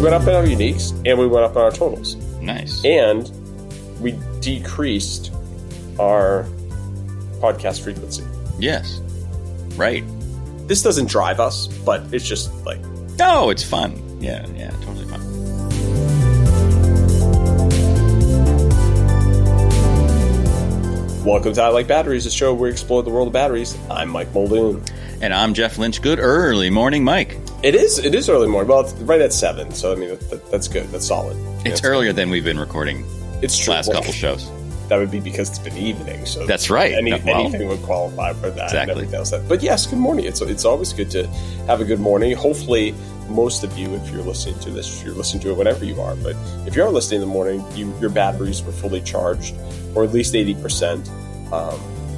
went up in our uniques, and we went up in our totals. Nice. And we decreased our podcast frequency. Yes. Right. This doesn't drive us, but it's just like... Oh, it's fun. Yeah, totally fun. Welcome to I Like Batteries, a show where we explore the world of batteries. I'm Mike Muldoon. And I'm Jeff Lynch. Good early morning, Mike. It is early morning. Well, it's right at 7, so I mean, that's good. That's solid. It's earlier than we've been recording it's true. Last couple shows. That would be because it's been evening. So that's right. Anything would qualify for that. Exactly. But yes, good morning. It's always good to have a good morning. Hopefully, most of you, if you're listening to this, you're listening to it whenever you are. But if you are listening in the morning, your batteries were fully charged, or at least 80%.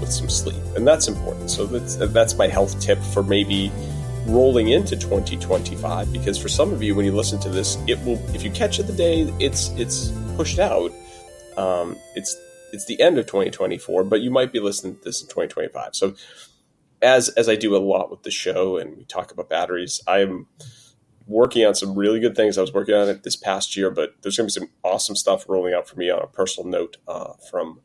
With some sleep, and that's important. So that's my health tip for maybe rolling into 2025, because for some of you, when you listen to this, it will, if you catch it the day it's pushed out, it's the end of 2024, but you might be listening to this in 2025. So as I do a lot with the show and we talk about batteries, I'm working on some really good things. I was working on it this past year, but there's going to be some awesome stuff rolling out for me on a personal note from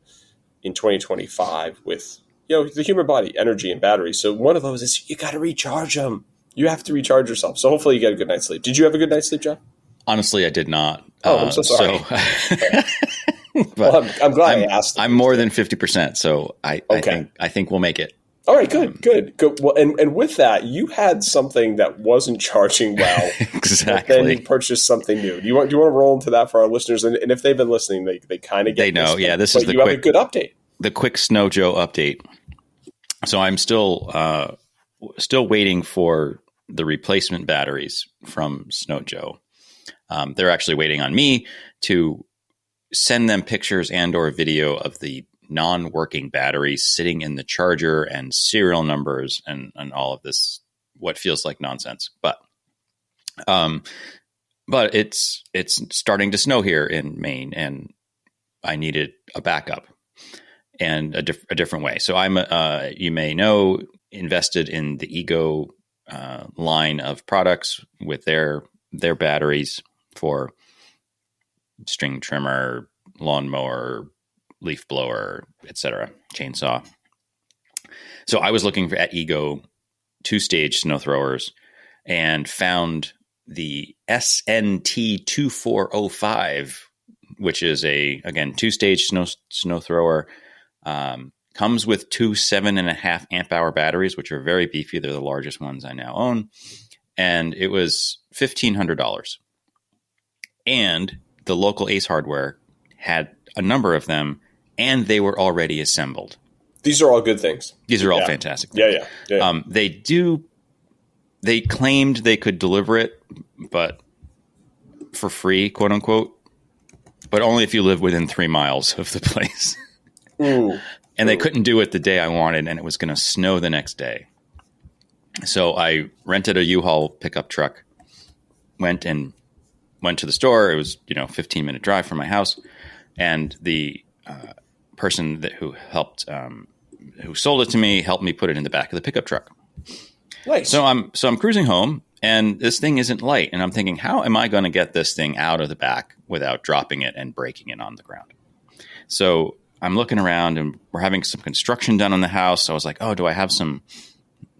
in 2025 with, the human body, energy, and batteries. So one of those is you got to recharge them. You have to recharge yourself. So hopefully you get a good night's sleep. Did you have a good night's sleep, Jeff? Honestly, I did not. Oh, I'm so sorry. Well, I'm glad I asked. I'm more than 50%, so I think we'll make it. All right, good. Well, and with that, you had something that wasn't charging well. Exactly. Then you purchased something new. Do you want to roll into that for our listeners? And if they've been listening, they kind of get they know. This, yeah, this is the you have a good update. The quick SnowJoe update. So I'm still waiting for the replacement batteries from SnowJoe. They're actually waiting on me to send them pictures and or video of the non-working batteries sitting in the charger and serial numbers and all of this, what feels like nonsense. But it's starting to snow here in Maine, and I needed a backup and a different way. So I'm, you may know, invested in the Ego line of products with their batteries for string trimmer, lawnmower, leaf blower, etc., chainsaw. So I was looking at Ego 2-stage snow throwers and found the SNT2405, which is a 2-stage snow thrower. Comes with two 7.5 amp hour batteries, which are very beefy. They're the largest ones I now own. And it was $1,500. And the local Ace Hardware had a number of them, and they were already assembled. These are all good things. These are all fantastic things. Yeah. They claimed they could deliver it, but for free, quote unquote, but only if you live within 3 miles of the place. Ooh. And they couldn't do it the day I wanted, and it was going to snow the next day. So I rented a U-Haul pickup truck, went to the store. It was, 15-minute drive from my house. And the person who sold it to me helped me put it in the back of the pickup truck. Nice. So I'm cruising home, and this thing isn't light. And I'm thinking, how am I going to get this thing out of the back without dropping it and breaking it on the ground? So I'm looking around, and we're having some construction done on the house. So I was like, oh, do I have some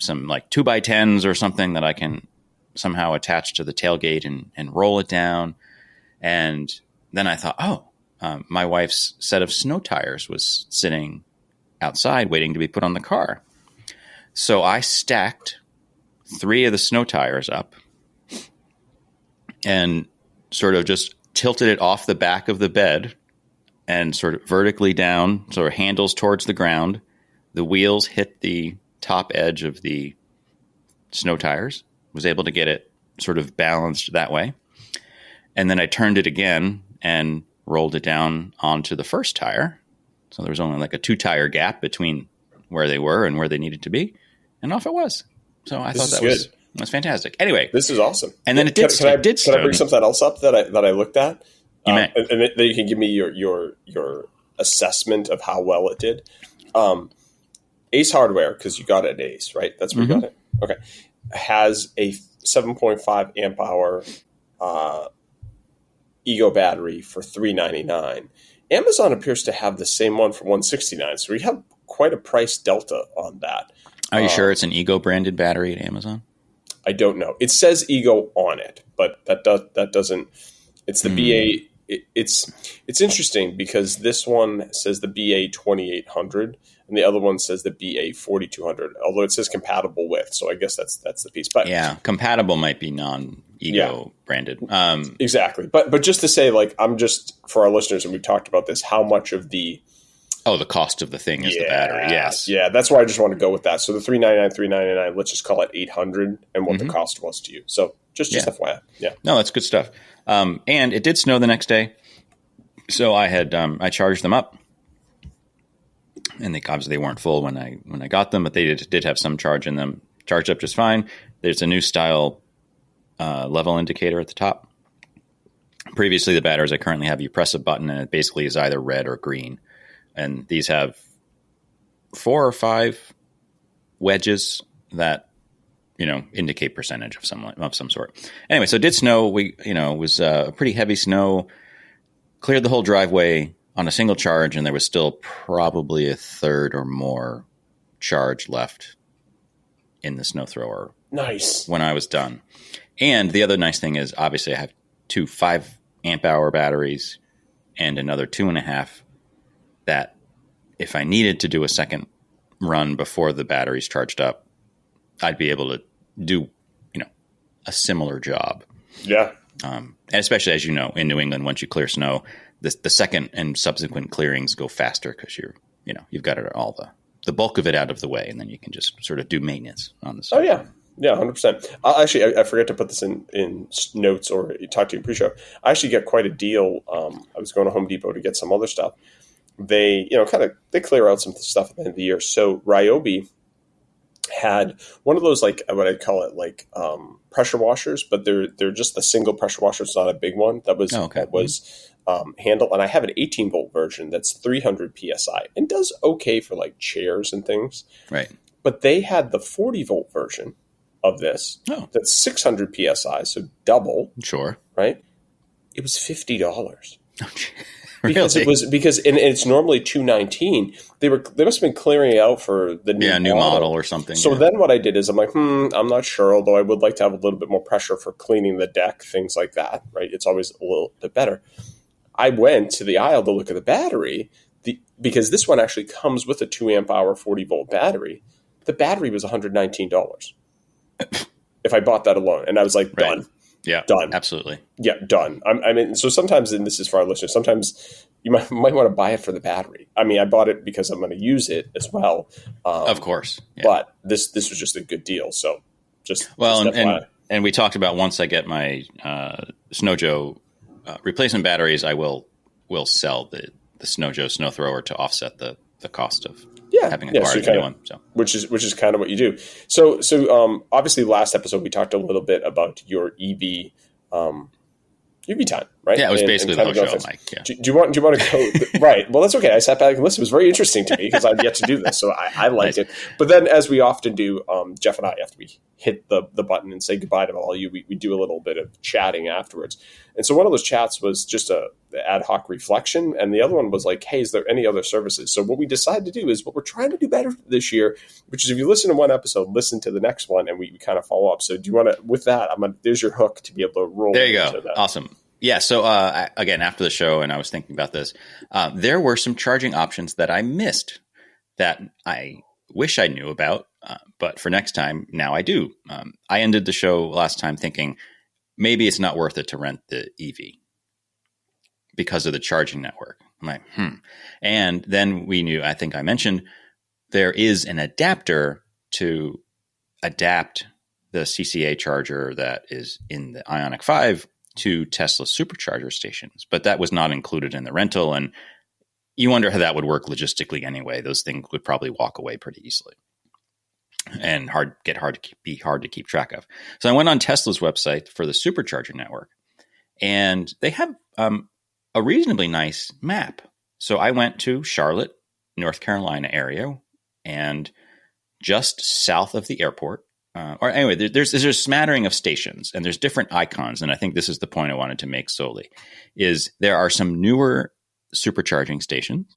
like 2x10s or something that I can somehow attach to the tailgate and roll it down? And then I thought, my wife's set of snow tires was sitting outside waiting to be put on the car. So I stacked 3 of the snow tires up and sort of just tilted it off the back of the bed and sort of vertically down, sort of handles towards the ground. The wheels hit the top edge of the snow tires, was able to get it sort of balanced that way. And then I turned it again and rolled it down onto the first tire. So there was only like a 2-tire gap between where they were and where they needed to be. And off it was. So I thought that was fantastic. Anyway. This is awesome. And then Can I bring something else up that I looked at? You may. And then you can give me your assessment of how well it did. Ace Hardware, because you got it at Ace, right? That's where you got it? Okay. Has a 7.5 amp hour Ego battery for $399. Amazon appears to have the same one for $169. So we have quite a price delta on that. Are you sure it's an Ego branded battery at Amazon? I don't know. It says Ego on it, but that doesn't. It's the BA. It's interesting because this one says the BA 2800 and the other one says the BA 4200. Although it says compatible with, so I guess that's the piece. But yeah, compatible might be non-Ego branded. Exactly. But just to say, like, I'm just for our listeners, and we've talked about this, how much of the cost of the thing is the battery. Yes. Yeah, that's why I just want to go with that. So the $399, let's just call it $800 and what the cost was to you. So just FYI. Yeah. No, that's good stuff. And it did snow the next day. So I had I charged them up. And obviously they weren't full when I got them, but they did have some charge in them. Charged up just fine. There's a new style level indicator at the top. Previously, the batteries I currently have, you press a button and it basically is either red or green. And these have 4 or 5 wedges that, indicate percentage of some sort. Anyway, so it did snow. It was a pretty heavy snow. Cleared the whole driveway on a single charge, and there was still probably a third or more charge left in the snow thrower. Nice. When I was done. And the other nice thing is, obviously, I have 2 5-amp-hour batteries and another 2.5 that if I needed to do a second run before the battery's charged up, I'd be able to do, a similar job. Yeah. And especially, as you know, in New England, once you clear snow, the second and subsequent clearings go faster because you've got it all the bulk of it out of the way, and then you can just sort of do maintenance on the side. Oh, yeah. Yeah, 100%. Actually, I forget to put this in notes or talk to you pre-show. I actually get quite a deal. I was going to Home Depot to get some other stuff. They, they clear out some stuff at the end of the year. So Ryobi had one of those, like what I'd call it, like pressure washers, but they're just the single pressure washer. It's not a big one. That was handled, and I have an 18-volt version that's 300 psi and does okay for like chairs and things. Right. But they had the 40-volt version of this that's 600 psi, so double. Sure. Right. It was $50. Really? Because it's normally $219. They must have been clearing it out for the new model or something. So then what I did is I'm like, I'm not sure, although I would like to have a little bit more pressure for cleaning the deck, things like that, right? It's always a little bit better. I went to the aisle to look at the battery because this one actually comes with a 2-amp-hour 40-volt battery. The battery was $119 if I bought that alone, and I was like, done. Right. Yeah, done. Absolutely. Yeah, done. I mean, so sometimes, and this is for our listeners, sometimes you might want to buy it for the battery. I mean, I bought it because I'm going to use it as well. Of course. Yeah. But this was just a good deal. So and we talked about once I get my SnowJoe replacement batteries, I will sell the SnowJoe snow thrower to offset the cost of having acquired a new one. So. Which is kind of what you do. So obviously last episode we talked a little bit about your EV time, right? Yeah, it was basically the whole show, Mike. Yeah. Do you want to go? Right. Well, that's okay. I sat back and listened. It was very interesting to me because I've yet to do this, so I liked it. But then, as we often do, Jeff and I, after we hit the button and say goodbye to all you, we do a little bit of chatting afterwards. And so one of those chats was just a ad hoc reflection, and the other one was like, hey, is there any other services? So what we decided to do is what we're trying to do better this year, which is if you listen to one episode, listen to the next one, and we kind of follow up. So do you want to, with that, there's your hook to be able to roll. There you go. Awesome. Yeah. So again, after the show, and I was thinking about this, there were some charging options that I missed that I wish I knew about, but for next time, now I do. I ended the show last time thinking maybe it's not worth it to rent the EV because of the charging network. I'm like, And then we knew, I think I mentioned, there is an adapter to adapt the CCA charger that is in the Ionic 5 to Tesla supercharger stations, but that was not included in the rental. And you wonder how that would work logistically anyway. Those things would probably walk away pretty easily and be hard to keep track of. So I went on Tesla's website for the supercharger network, and they have a reasonably nice map. So I went to Charlotte, North Carolina area, and just south of the airport or anyway, there's a smattering of stations, and there's different icons. And I think this is the point I wanted to make solely, is there are some newer supercharging stations,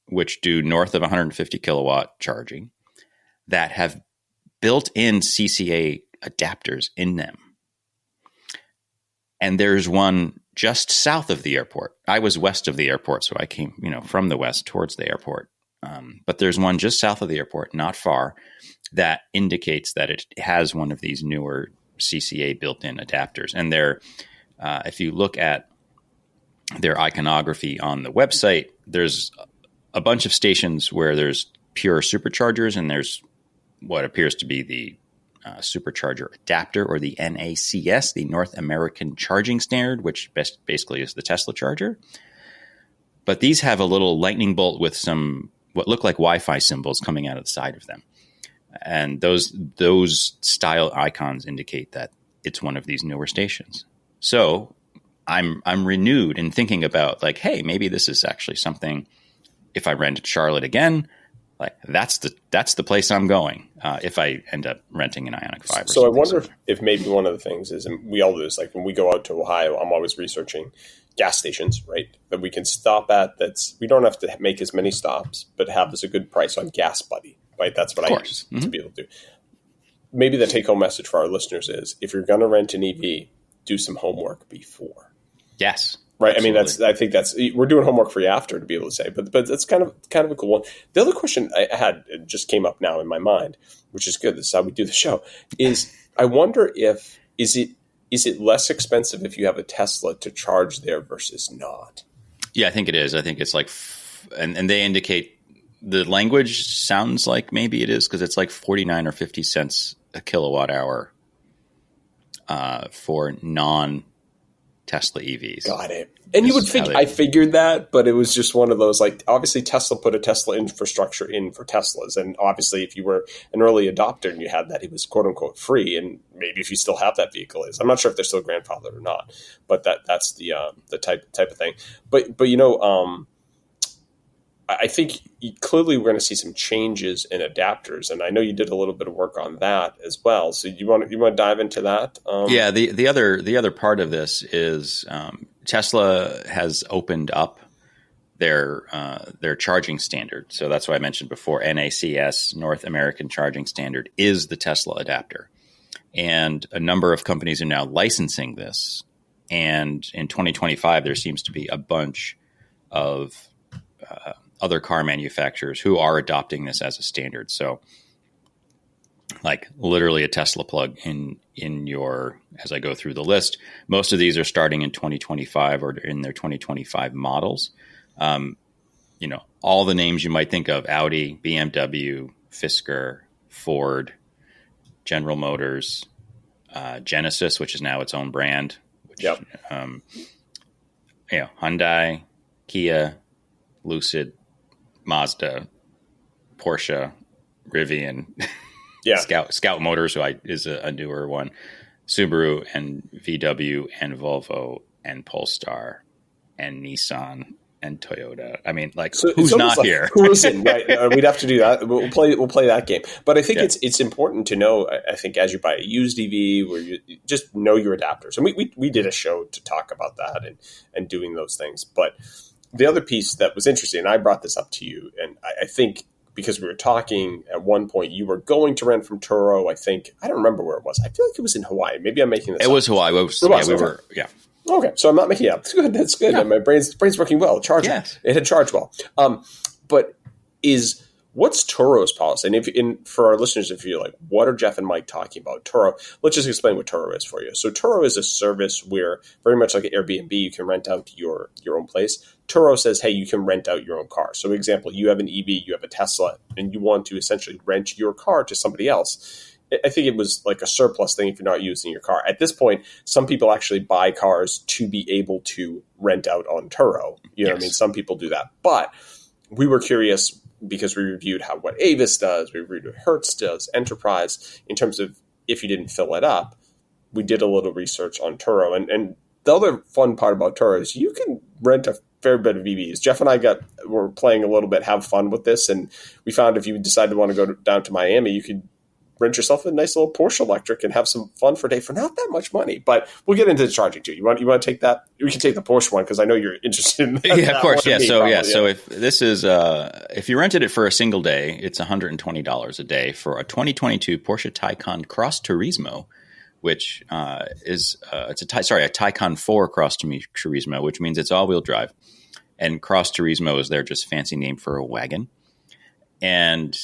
which do north of 150 kilowatt charging, that have built-in CCA adapters in them. And there's one just south of the airport. I was west of the airport, so I came, from the west towards the airport. But there's one just south of the airport, not far, that indicates that it has one of these newer CCA built-in adapters. And if you look at their iconography on the website, there's a bunch of stations where there's pure superchargers, and there's what appears to be the supercharger adapter, or the NACS, the North American Charging Standard, which basically is the Tesla charger. But these have a little lightning bolt with some what look like Wi-Fi symbols coming out of the side of them. And those style icons indicate that it's one of these newer stations. So I'm renewed in thinking about, like, hey, maybe this is actually something. If I rent Charlotte again, like that's the place I'm going. If I end up renting an Ionic 5. So I wonder if maybe one of the things is, and we all do this, like when we go out to Ohio, I'm always researching gas stations, right, that we can stop at. We don't have to make as many stops, but have as a good price on Gas Buddy, right? That's what I use to be able to do. Maybe the take-home message for our listeners is, if you're going to rent an EV, do some homework before. Yes. Right. Absolutely. I think we're doing homework for you after, to be able to say, but that's kind of a cool one. The other question I had, it just came up now in my mind, which is good. This is how we do the show, is I wonder is it less expensive if you have a Tesla to charge there versus not? Yeah, I think it is. I think it's like, and they indicate, the language sounds like maybe it is, because it's like 49 or 50 cents a kilowatt hour for non-Tesla EVs. Got it. And you would think, I figured that, but it was just one of those, like, obviously Tesla put a Tesla infrastructure in for Teslas. And obviously if you were an early adopter and you had that, it was quote unquote free. And maybe if you still have that vehicle I'm not sure if they're still grandfathered or not, but that's the type of thing. But I think clearly we're going to see some changes in adapters, and I know you did a little bit of work on that as well. So you want to dive into that? Yeah. The other part of this is Tesla has opened up their charging standard. So that's why I mentioned before, NACS, North American Charging Standard, is the Tesla adapter, and a number of companies are now licensing this. And in 2025, there seems to be a bunch of other car manufacturers who are adopting this as a standard. So like literally a Tesla plug in your, as I go through the list, most of these are starting in 2025 or in their 2025 models. All the names you might think of: Audi, BMW, Fisker, Ford, General Motors, Genesis, which is now its own brand, Hyundai, Kia, Lucid, Mazda, Porsche, Rivian, Scout Motors, who is a newer one, Subaru and VW and Volvo and Polestar and Nissan and Toyota. I mean, like, so who's not here? Who isn't? Right? We'd have to do that. We'll play that game. But I think it's important to know. I think as you buy a used EV, where you just know your adapters, and we did a show to talk about that and doing those things. But the other piece that was interesting, and I brought this up to you, and I think because we were talking at one point, you were going to rent from Turo. I don't remember where it was. I feel like it was in Hawaii. Maybe I'm making this up. It was Hawaii. Okay, so I'm not making it up. That's good. That's good. Yeah. My brain's working well. It had charged well. But what's Turo's policy? And for our listeners, if you're like, what are Jeff and Mike talking about? Turo, let's just explain what Turo is for you. So Turo is a service where, very much like an Airbnb, you can rent out your own place. Turo says, hey, you can rent out your own car. So example, you have an EV, you have a Tesla, and you want to essentially rent your car to somebody else. I think it was like a surplus thing if you're not using your car. At this point, some people actually buy cars to be able to rent out on Turo. You know what I mean? Some people do that. But we were curious because we reviewed what Avis does, we reviewed what Hertz does, Enterprise, in terms of if you didn't fill it up. We did a little research on Turo. And the other fun part about Turo is you can rent a fair bit of EVs. Jeff and I were playing a little bit, have fun with this, and we found if you decide to want to go down to Miami, you could rent yourself a nice little Porsche electric and have some fun for a day for not that much money. But we'll get into the charging too. You want to take that? We can take the Porsche one because I know you're interested in that. Yeah, of course. Yeah. So probably, so if this is if you rented it for a single day, it's $120 a day for a 2022 Porsche Taycan Cross Turismo, which is a Taycan 4 Cross Turismo, which means it's all-wheel drive. And Cross Turismo is their just fancy name for a wagon. And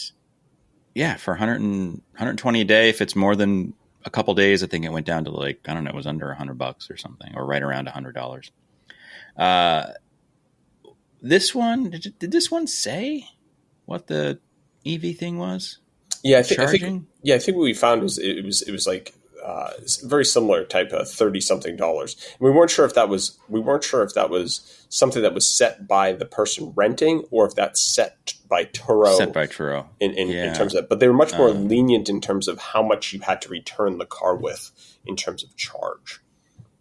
yeah, for 120 a day, if it's more than a couple days, I think it went down to like, I don't know, it was under $100 or something, or right around $100. This one, did this one say what the EV thing was? Yeah, I think what we found was it was like very similar type of $30-something. We weren't sure if that was something that was set by the person renting or if that's set by Turo. Set by Turo in terms of that. But they were much more lenient in terms of how much you had to return the car with in terms of charge.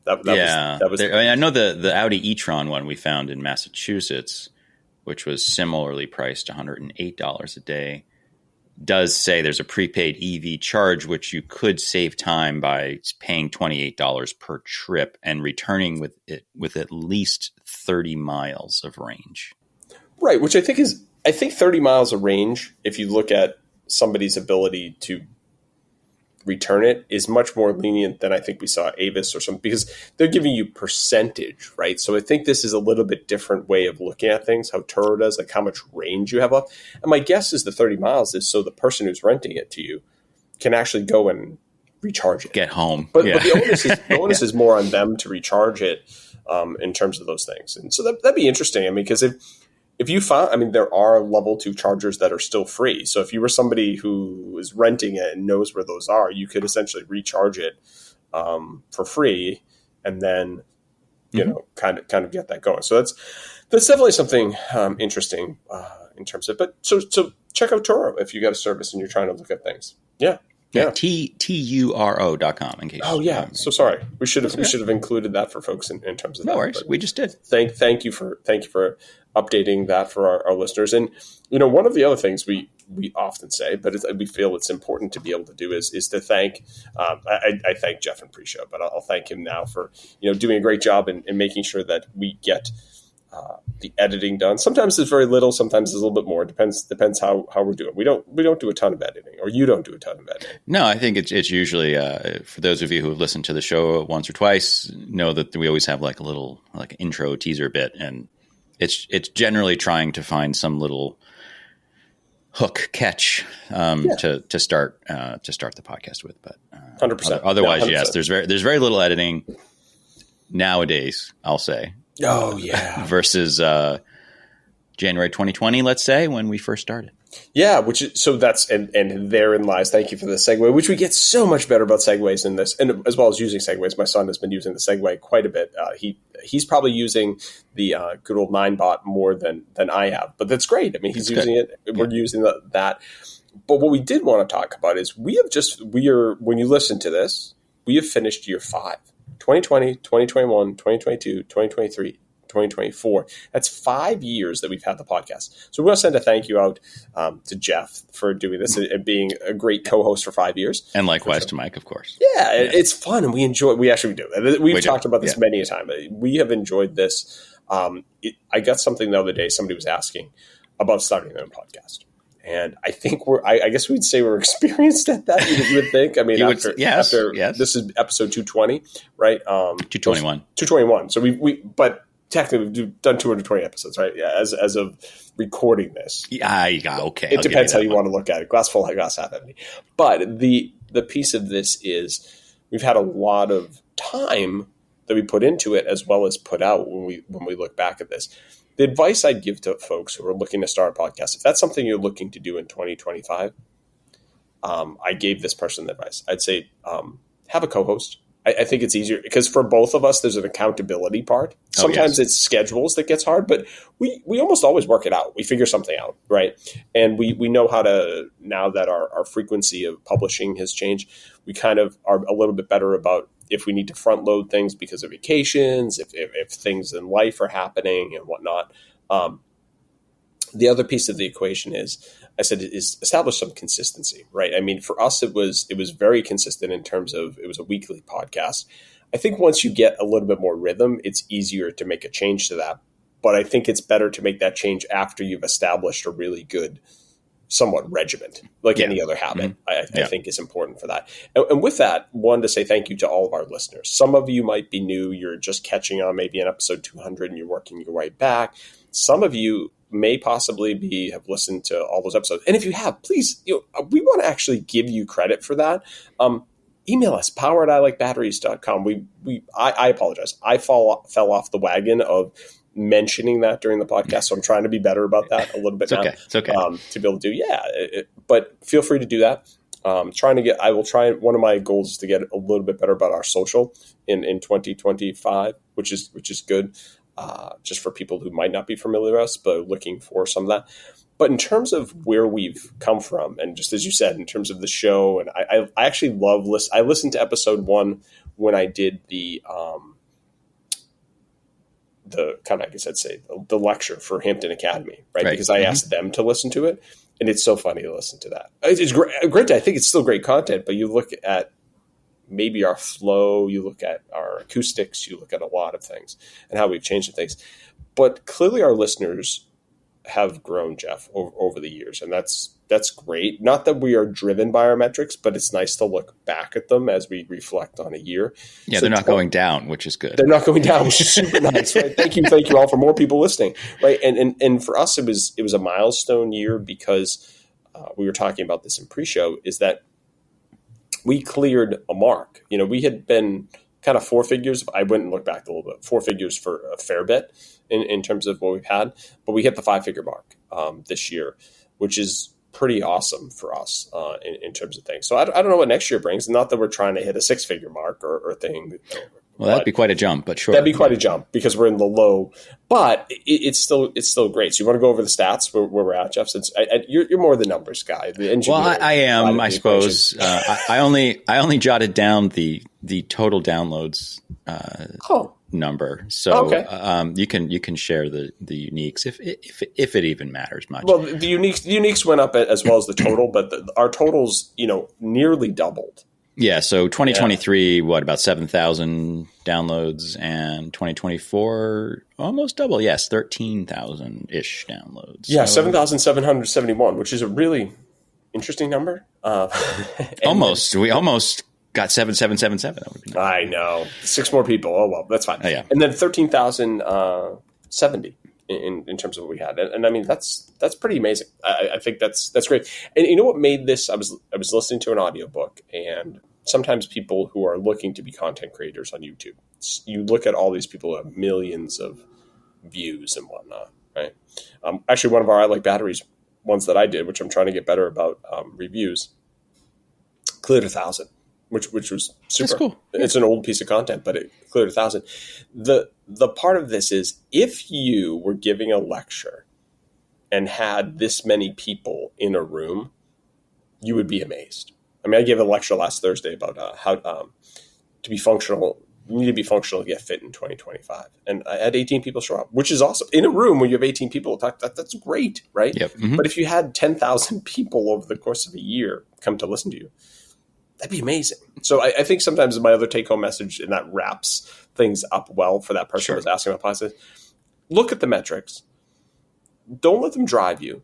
That was I know the Audi e-tron one we found in Massachusetts, which was similarly priced $108 a day, does say there's a prepaid EV charge, which you could save time by paying $28 per trip and returning with at least 30 miles of range. Right, which I think 30 miles of range, if you look at somebody's ability to return it, is much more lenient than I think we saw at Avis or something, because they're giving you percentage, right? So I think this is a little bit different way of looking at things, how Turo does, like how much range you have up. And my guess is the 30 miles is so the person who's renting it to you can actually go and recharge it. Get home. But the onus is more on them to recharge it in terms of those things. And so that'd be interesting. I mean, because if you found, I mean, there are level 2 chargers that are still free. So if you were somebody who is renting it and knows where those are, you could essentially recharge it for free and then, you know, kind of get that going. So that's definitely something interesting in terms of, but so check out Turo if you got a service and you're trying to look at things. Yeah. Turo.com in case. Oh yeah. So sorry. We should have included that for folks in terms of that. No worries. We just did. Thank you for updating that for our listeners. And you know, one of the other things we often say, but we feel it's important to be able to do is to thank. I thank Jeff in pre-show, but I'll thank him now for doing a great job in making sure that we get the editing done. Sometimes there's very little, sometimes there's a little bit more. Depends how we're doing. We don't do a ton of editing, or you don't do a ton of editing. No, I think it's usually for those of you who have listened to the show once or twice know that we always have like a little like intro teaser bit, and it's generally trying to find some little hook catch to start the podcast with. But 100%. Otherwise, 100%. yes, there's very little editing nowadays, I'll say. Oh yeah. Versus January 2020, let's say, when we first started. Yeah, and therein lies. Thank you for the segue, which we get so much better about segues in this, and as well as using segues. My son has been using the segue quite a bit. He's probably using the good old 9bot more than I have, but that's great. I mean, he's using it. We're using that. But what we did want to talk about is when you listen to this, we have finished year 5. 2020, 2021, 2022, 2023, 2024. That's 5 years that we've had the podcast. So we want to send a thank you out to Jeff for doing this and being a great co-host for 5 years. And likewise to Mike, of course. Yeah, it's fun, and we enjoy. We actually do. We've talked about this many a time. We have enjoyed this. I got something the other day. Somebody was asking about starting their own podcast. And I think I guess we'd say we're experienced at that. You would think. I mean, yes. This is episode 220, right? 221. 221. So but technically we've done 220 episodes, right? Yeah, as of recording this. Yeah, okay. It depends how you want to look at it. Glass full, glass half empty. But the piece of this is we've had a lot of time that we put into it as well as put out when we look back at this. The advice I'd give to folks who are looking to start a podcast, if that's something you're looking to do in 2025, I gave this person the advice. I'd say have a co-host. I think it's easier because for both of us, there's an accountability part. Sometimes it's schedules that gets hard, but we almost always work it out. We figure something out, right? And we know how to, now that our frequency of publishing has changed, we kind of are a little bit better about if we need to front load things because of vacations, if things in life are happening and whatnot. The other piece of the equation is, I said, is establish some consistency, right? I mean, for us, it was very consistent in terms of it was a weekly podcast. I think once you get a little bit more rhythm, it's easier to make a change to that. But I think it's better to make that change after you've established a really good, somewhat regiment, like any other habit. I think is important for that. And with that, wanted to say thank you to all of our listeners. Some of you might be new. You're just catching on maybe in episode 200 and you're working your way back. Some of you may possibly have listened to all those episodes. And if you have, please, we want to actually give you credit for that. Email us, power@iLikeBatteries.com. I apologize. I fell off the wagon of mentioning that during the podcast. So I'm trying to be better about that a little bit now. It's okay. To be able to do, but feel free to do that. I will try. One of my goals is to get a little bit better about our social in 2025, which is good. Just for people who might not be familiar with us, but looking for some of that. But in terms of where we've come from, and just as you said, in terms of the show, and I actually love I listened to episode 1 when I did the kind of, I guess I'd say the lecture for Hampton Academy, right? Because I asked them to listen to it, and it's so funny to listen to that. It's great. I think it's still great content, but you look at maybe our flow, you look at our acoustics, you look at a lot of things and how we've changed things. But clearly our listeners have grown, Jeff, over the years. And that's great. Not that we are driven by our metrics, but it's nice to look back at them as we reflect on a year. Yeah, so they're not going down, which is good. They're not going down, which is super nice, right? Thank you all for more people listening, right? And for us, it was a milestone year because we were talking about this in pre-show, is that we cleared a mark. We had been kind of 4 figures. I went and looked back a little bit, 4 figures for a fair bit in terms of what we've had, but we hit the 5-figure mark this year, which is pretty awesome for us in terms of things. So I don't know what next year brings. Not that we're trying to hit a 6-figure mark or thing. Well, that'd be quite a jump, but sure. That'd be quite a jump because we're in the low, but it's still great. So you want to go over the stats where we're at, Jeff? Since you're more the numbers guy, the engineer. Well, I am, I suppose. I only jotted down the total downloads number, so you can share the uniques if it even matters much. Well, the uniques went up as well as the total, but our totals nearly doubled. Yeah, so 2023, about 7,000 downloads, and 2024, almost double. Yes, 13,000-ish downloads. Yeah, 7,771, which is a really interesting number. We almost got 7,777. That would be nice. I know. 6 more people. Oh, well, that's fine. Oh, yeah. And then 13,070 in terms of what we had. And I mean, that's pretty amazing. I think that's great. And you know what made this? I was listening to an audiobook, and sometimes people who are looking to be content creators on YouTube, you look at all these people who have millions of views and whatnot, right? Actually, one of our iLikeBatteries ones that I did, which I'm trying to get better about reviews, cleared 1,000. Which was super. That's cool. It's an old piece of content, but it cleared 1,000. The part of this is, if you were giving a lecture and had this many people in a room, you would be amazed. I mean, I gave a lecture last Thursday about how to be functional. You need to be functional to get fit in 2025. And I had 18 people show up, which is awesome. In a room where you have 18 people, that's great, right? Yep. Mm-hmm. But if you had 10,000 people over the course of a year come to listen to you, that'd be amazing. So I think sometimes my other take-home message, and that wraps things up well for that person who was asking about podcasts, look at the metrics. Don't let them drive you.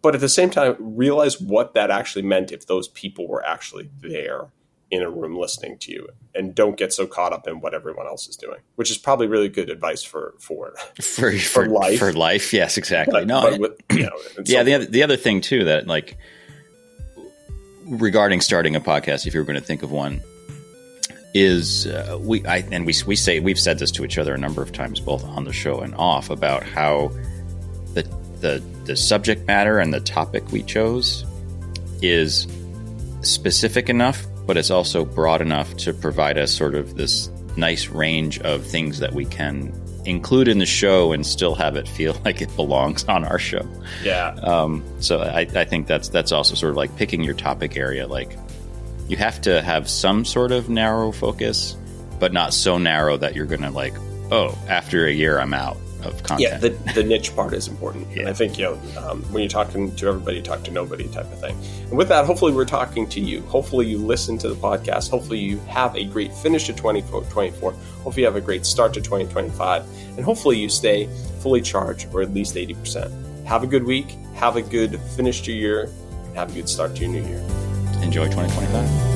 But at the same time, realize what that actually meant if those people were actually there in a room listening to you, and don't get so caught up in what everyone else is doing, which is probably really good advice for life. For life, yes, exactly. The other thing too that regarding starting a podcast, if you were going to think of one, is we've said this to each other a number of times, both on the show and off, about how the subject matter and the topic we chose is specific enough, but it's also broad enough to provide us sort of this nice range of things that we can include in the show and still have it feel like it belongs on our show. Yeah. So I think that's also sort of like picking your topic area. Like, you have to have some sort of narrow focus, but not so narrow that you're going to after a year I'm out. of content. Yeah, the niche part is important. Yeah. And I think, when you're talking to everybody, you talk to nobody type of thing. And with that, hopefully we're talking to you. Hopefully you listen to the podcast. Hopefully you have a great finish to 2024. Hopefully you have a great start to 2025. And hopefully you stay fully charged, or at least 80%. Have a good week. Have a good finish to your year. And have a good start to your new year. Enjoy 2025.